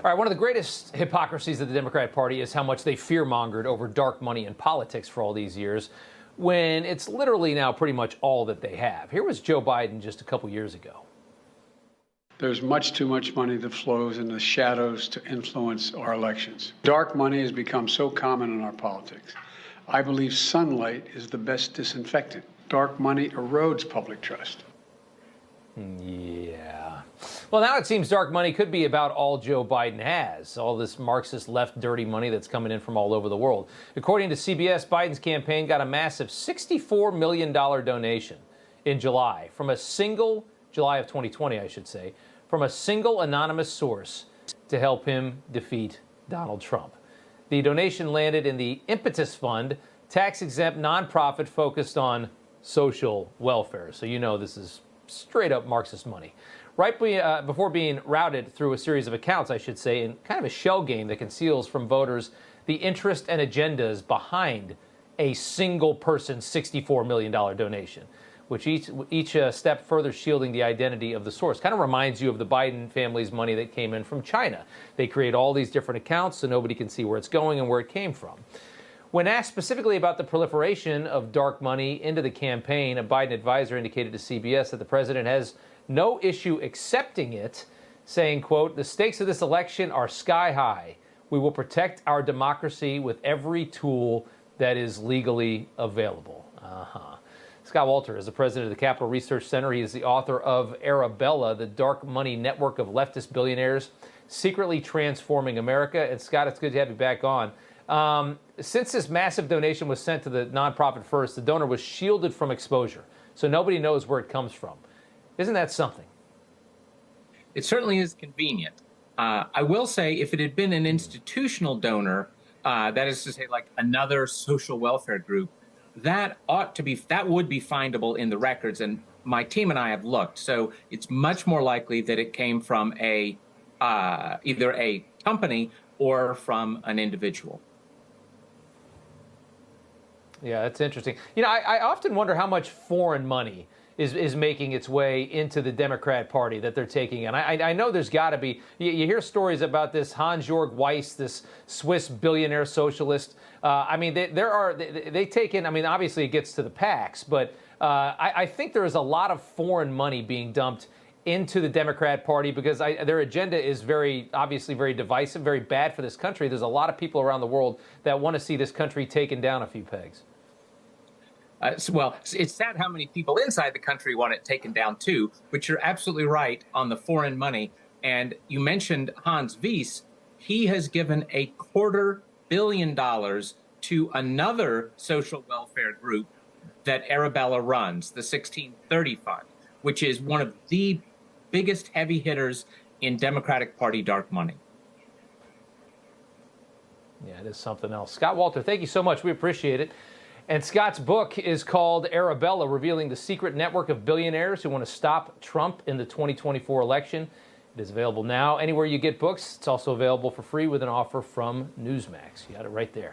All right, one of the greatest hypocrisies of the Democrat Party is how much they fear-mongered over dark money in politics for all these years, when it's literally now pretty much all that they have. Here was Joe Biden just a couple years ago. There's much too much money that flows in the shadows to influence our elections. Dark money has become so common in our politics. I believe sunlight is the best disinfectant. Dark money erodes public trust. Yeah. Well, now it seems dark money could be about all Joe Biden has, all this Marxist left dirty money that's coming in from all over the world. According to CBS, Biden's campaign got a massive $64 million donation in July from a single, July of 2020, I should say, from a single anonymous source to help him defeat Donald Trump. The donation landed in the Impetus Fund, tax-exempt nonprofit focused on social welfare. So you know this is straight-up Marxist money. Right before being routed through a series of accounts, I should say, in kind of a shell game that conceals from voters the interest and agendas behind a single-person $64 million donation, which each step further shielding the identity of the source. Kind of reminds you of the Biden family's money that came in from China. They create all these different accounts so nobody can see where it's going and where it came from. When asked specifically about the proliferation of dark money into the campaign, a Biden advisor indicated to CBS that the president has no issue accepting it, saying, quote, "The stakes of this election are sky high. We will protect our democracy with every tool that is legally available." Scott Walter is the president of the Capital Research Center. He is the author of Arabella, the dark money network of leftist billionaires secretly transforming America. And Scott, it's good to have you back on. Since this massive donation was sent to the nonprofit first, the donor was shielded from exposure, so nobody knows where it comes from. Isn't that something? It certainly is convenient. I will say, if it had been an institutional donor, that is to say, like another social welfare group, that would be findable in the records. And my team and I have looked, so it's much more likely that it came from either a company or from an individual. Yeah, that's interesting. You know, I often wonder how much foreign money is making its way into the Democrat Party that they're taking in. I know there's got to be. You hear stories about this Hans-Jörg Weiss, this Swiss billionaire socialist. I mean, they take in. I mean, obviously it gets to the PACs, but I think there is a lot of foreign money being dumped into the Democrat Party because their agenda is obviously very divisive, very bad for this country. There's a lot of people around the world that want to see this country taken down a few pegs. Well, it's sad how many people inside the country want it taken down too, but you're absolutely right on the foreign money. And you mentioned Hans Weiss. He has given $250 million to another social welfare group that Arabella runs, the 1630 Fund, which is one of the biggest heavy hitters in Democratic Party dark money. Yeah, it is something else. Scott Walter, thank you so much. We appreciate it. And Scott's book is called Arabella, revealing the secret network of billionaires who want to stop Trump in the 2024 election. It is available now anywhere you get books. It's also available for free with an offer from Newsmax. You got it right there.